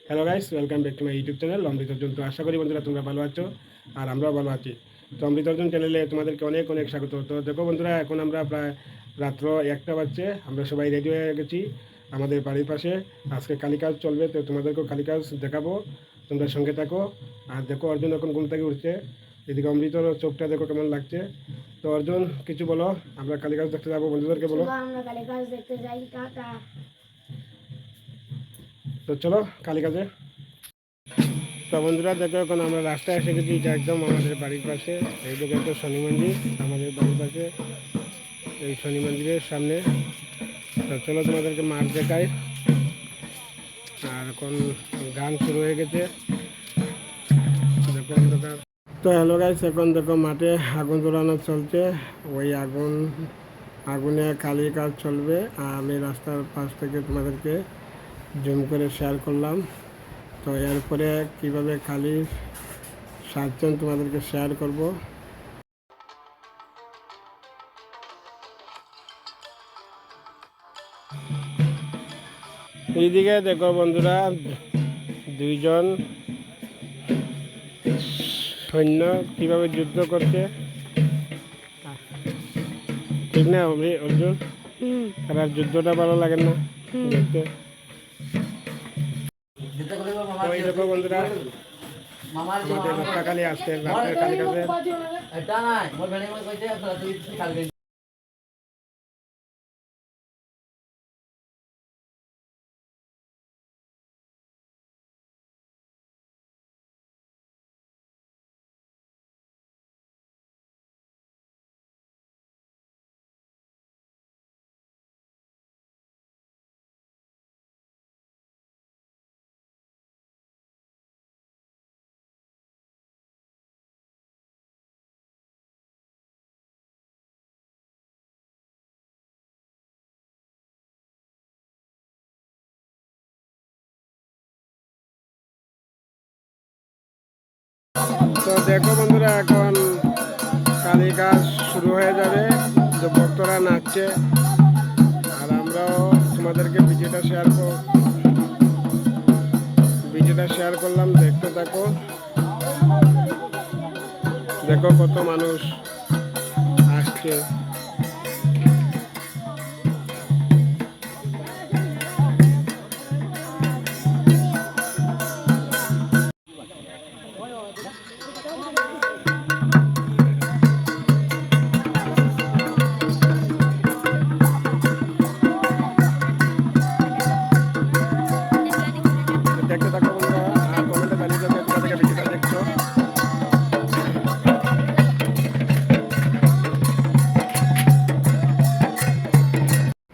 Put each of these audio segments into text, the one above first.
Hello guys, welcome back to my YouTube channel Amrit Arjun. তো আশা করি বন্ধুরা তোমরা ভালো আছো আর আমরাও ভালো আছি। তো অমৃত অর্জুন চ্যানেলে তোমাদেরকে অনেক অনেক স্বাগত। তো দেখো বন্ধুরা, এখন আমরা প্রায় রাত্র 1টা বাজছে, আমরা সবাই রেডি হয়ে গেছি আমাদের বাড়ির পাশে। আজকে কালী কাজ চলবে, তো তোমাদেরকেও কালী কাজ দেখাবো, তোমরা সঙ্গে থাকো। আর দেখো অর্জুন এখন ঘুম থেকে উঠছে, এদিকে অমৃতর চোখটা দেখো কেমন লাগছে। তো অর্জুন কিছু বলো, আমরা কালী কাজ দেখতে যাবো, বন্ধুদেরকে বলো। আমরা কালী কাজ দেখতে যাই, টাটা। তো চলো কালী কাজে। তো বন্ধুরা দেখো, এখন আমরা রাস্তায় এসে গেছি, এটা একদম আমাদের বাড়ির পাশে। এই দিকে একটা শনি মন্দির আমাদের বাড়ির পাশে, এই শনি মন্দিরের সামনে। তো চলো তোমাদেরকে মাঠ দেখাই। আর এখন গান শুরু হয়ে গেছে, দেখো অন্ধকার। তো হ্যালো গাইস, এখন দেখো মাঠে আগুন জ্বালানো চলছে। ওই আগুনে কালী কাজ চলবে, আর আমি রাস্তার পাশ থেকে তোমাদেরকে জুম করে শেয়ার করলাম। তো এরপরে কীভাবে কালী সাজছেন তোমাদেরকে শেয়ার করব। এইদিকে দেখো বন্ধুরা, দুইজন সৈন্য কিভাবে যুদ্ধ করছে, ঠিক না অর্জুন? আর যুদ্ধটা ভালো লাগে না দেখতে? ওই দেখো বন্ধুরা, আমাদের রক্ষাকালী আসছে রাতের কালী কাজের। তো দেখো বন্ধুরা, এখন কালী কাজ শুরু হয়ে যাবে, যে ভক্তরা নাচছে, আর আমরাও তোমাদেরকে ভিডিওটা শেয়ার করলাম, দেখতে থাকো। দেখো কত মানুষ আসছে। দেখতে থাকো বন্ধুরা, আর কমেন্টে জানিয়ে দেবে কোথা থেকে ভিডিওটা দেখছো।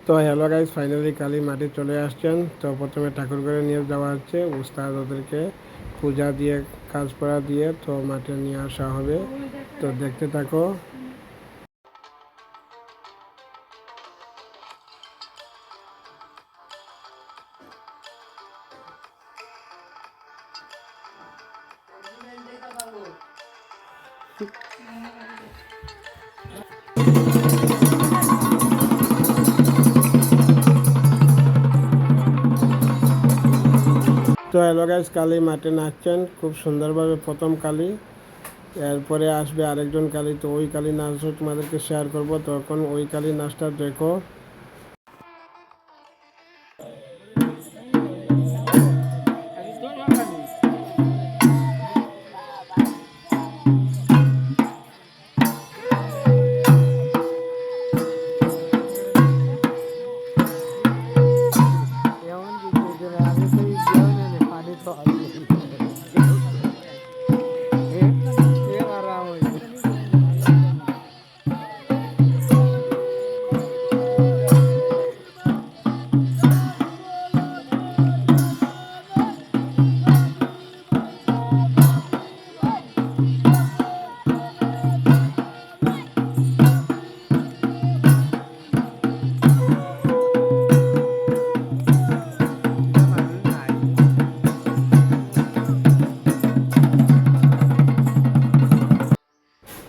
তো হ্যালো গাইজ, ফাইনালি কালী মাঠে চলে আসছেন। তো প্রথমে ঠাকুর ঘরে নিয়ে যাওয়া হচ্ছে, উস্তাদ ওদেরকে পূজা দিয়ে কাজ করা দিয়ে তো মাঠে নিয়ে আসা হবে। তো দেখতে থাকো। তো হ্যালো গাইজ, কালী মাঠে নাচছেন খুব সুন্দরভাবে, প্রথম কালী। এরপরে আসবে আরেকজন কালী, তো ওই কালী নাচও তোমাদেরকে শেয়ার করব। তো এখন ওই কালী নাচটা দেখো।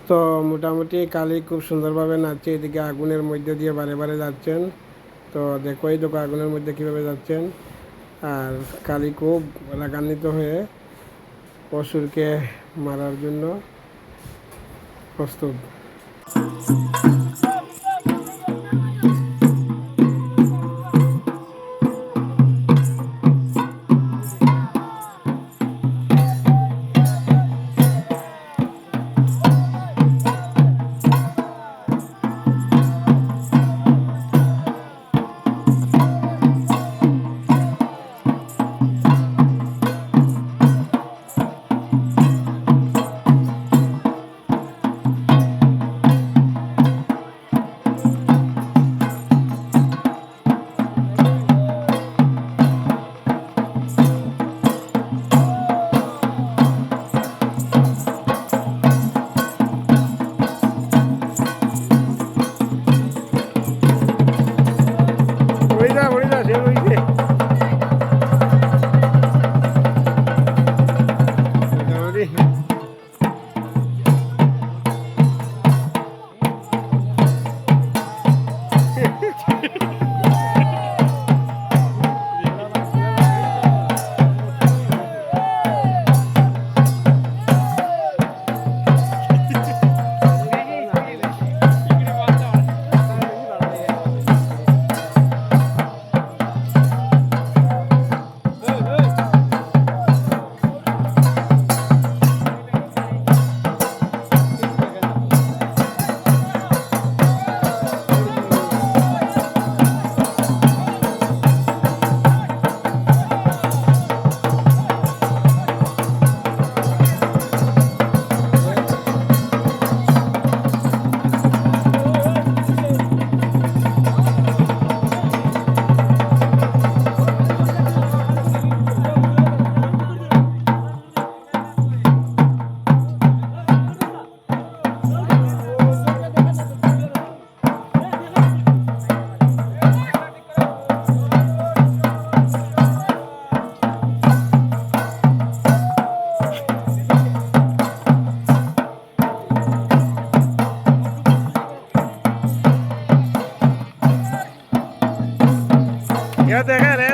তো মোটামুটি কালী খুব সুন্দরভাবে নাচছে, এদিকে আগুনের মধ্যে দিয়ে বারে বারে যাচ্ছেন। তো দেখো এই দেখো আগুনের মধ্যে কীভাবে যাচ্ছেন। আর কালী খুব রাগান্বিত হয়ে অসুরকে মারার জন্য প্রস্তুত। সে হইছে মোটামুটি।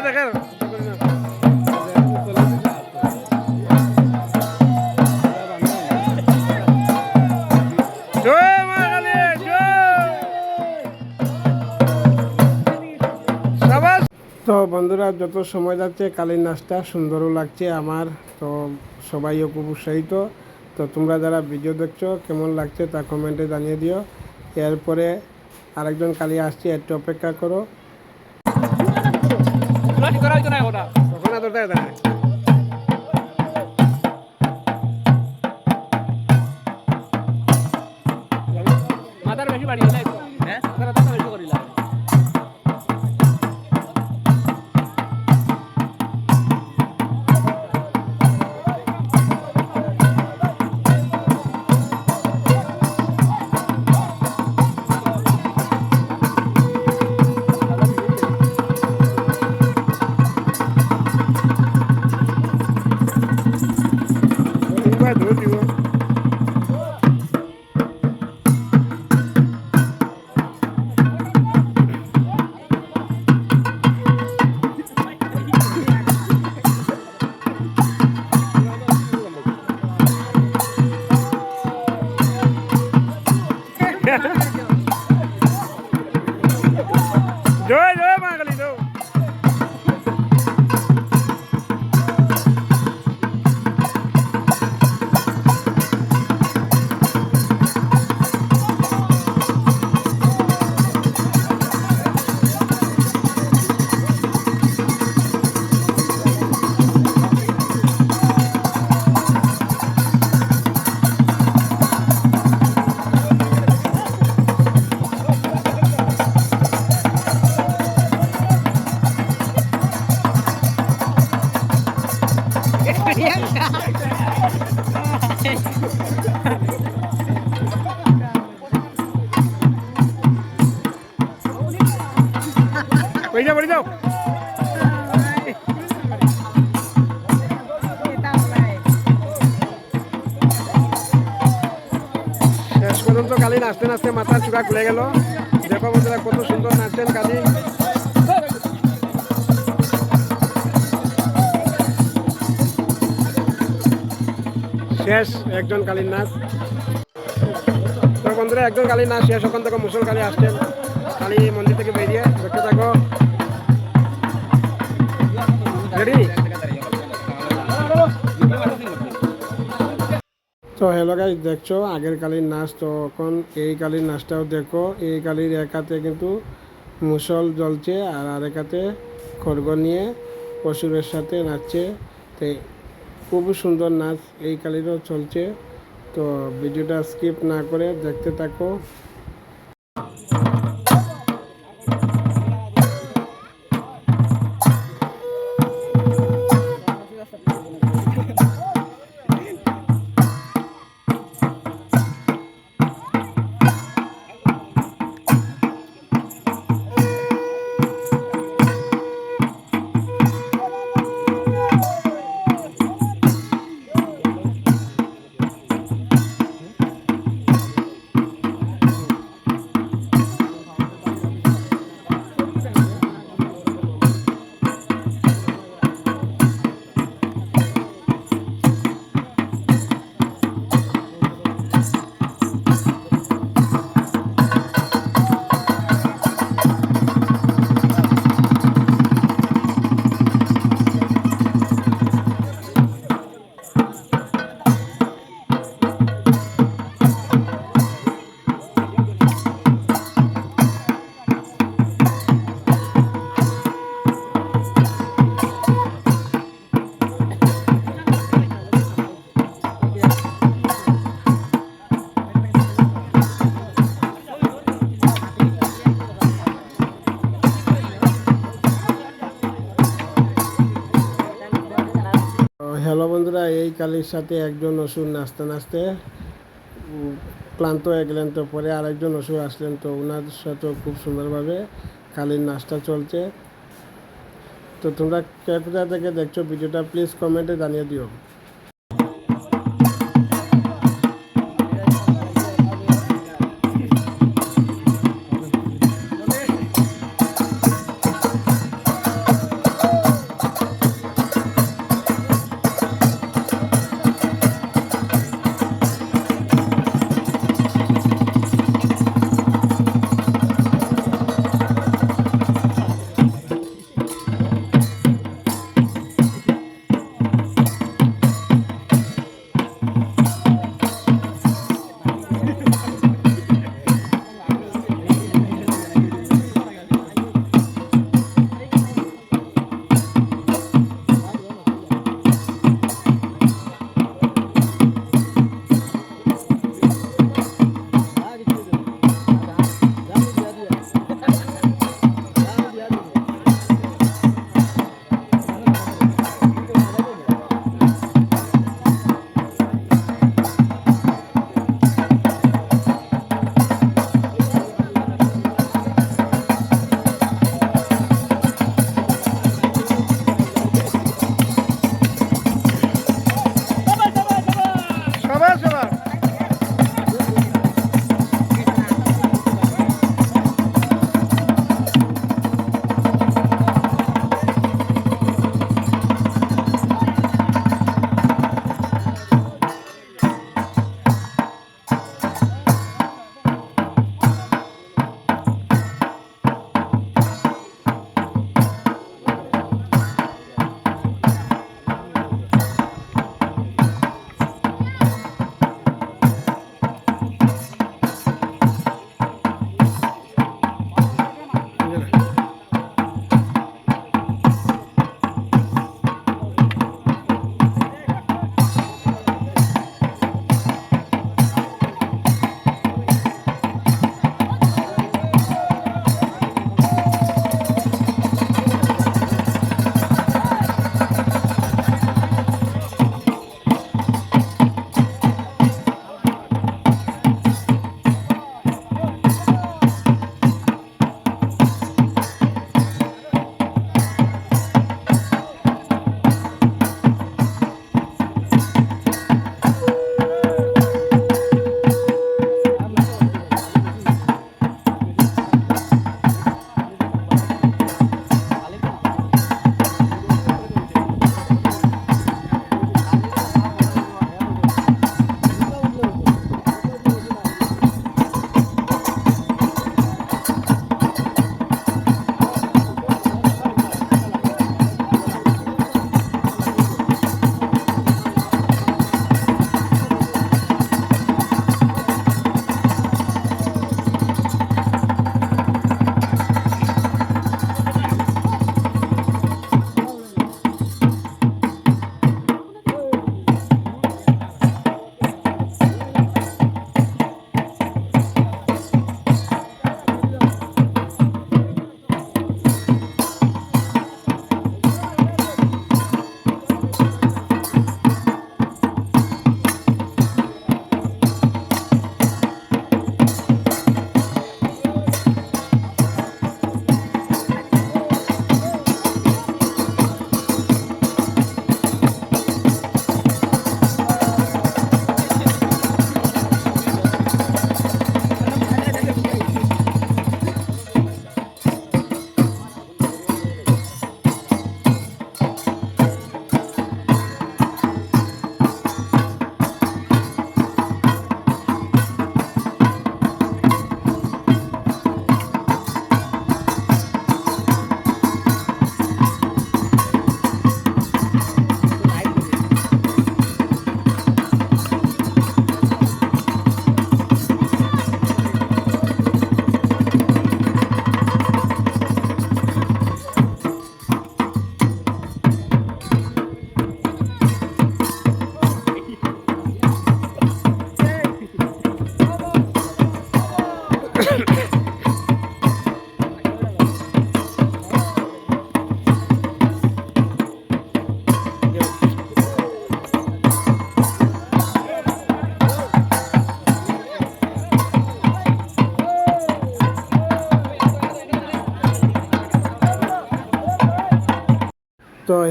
দেখেন জয় মা কালী জয়। তো বন্ধুরা, যত সময় যাচ্ছে কালীর নাচটা সুন্দরও লাগছে আমার, তো সবাইও খুব উৎসাহিত। তো তোমরা যারা ভিডিও দেখছো কেমন লাগছে তা কমেন্টে জানিয়ে দিও। এরপরে আরেকজন কালী আসছে, একটু অপেক্ষা করো। তখন এত দেয় মাথার বেশি বাড়ি না, হ্যাঁ বেশি করিলা। ধরে দিব। জয় জয় মা কালী জয়। পড়ে যাও। শেষ পর্যন্ত কালী নাচতে নাচতে মাথার চূড়া খুলে গেল। দেখো বন্ধুরা কত সুন্দর নাচছেন কালী। শেষ একজন কালীর নাচ। তো বন্ধুরা একজন কালীর নাচ শেষ, ওখান থেকে মুসল কালী আসছেন কালী মন্দির থেকে বেরিয়ে, দেখতে থাকো। রেডি? তো হ্যালো গাইস, দেখছো আগের কালীর নাচ, তো এখন এই কালীর নাচটাও দেখো। এই কালীর এক হাতে কিন্তু মুসল জ্বলছে আর আরেক হাতে খড়গ নিয়ে পশুরের সাথে নাচছে। তো খুব সুন্দর নাচ এই কালীরও চলছে। তো ভিডিওটা স্কিপ না করে দেখতে থাকো। হ্যালো বন্ধুরা, এই কালীর সাথে একজন অসুর নাচতে নাচতে ক্লান্ত হয়ে গেলেন। তো পরে আরেকজন অসুর আসলেন, তো ওনার সাথেও খুব সুন্দরভাবে কালীর নাচটা চলছে। তো তোমরা কে কোথা থেকে দেখছো ভিডিওটা প্লিজ কমেন্টে জানিয়ে দিও।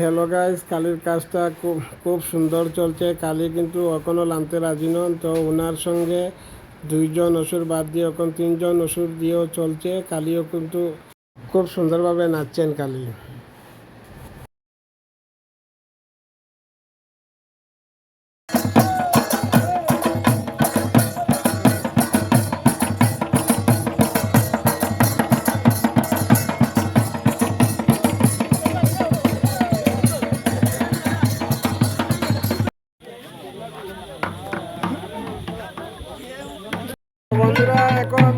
হ্যালো গাইস, কালির কাজটা খুব খুব সুন্দর চলছে। কালি কিন্তু এখনও নামতে রাজি নন, তো ওনার সঙ্গে 2জন অসুর বাদ দিয়ে এখন 3জন অসুর দিয়েও চলছে। কালিও কিন্তু খুব সুন্দরভাবে নাচছেন কালি। বন্ধুরা, এখন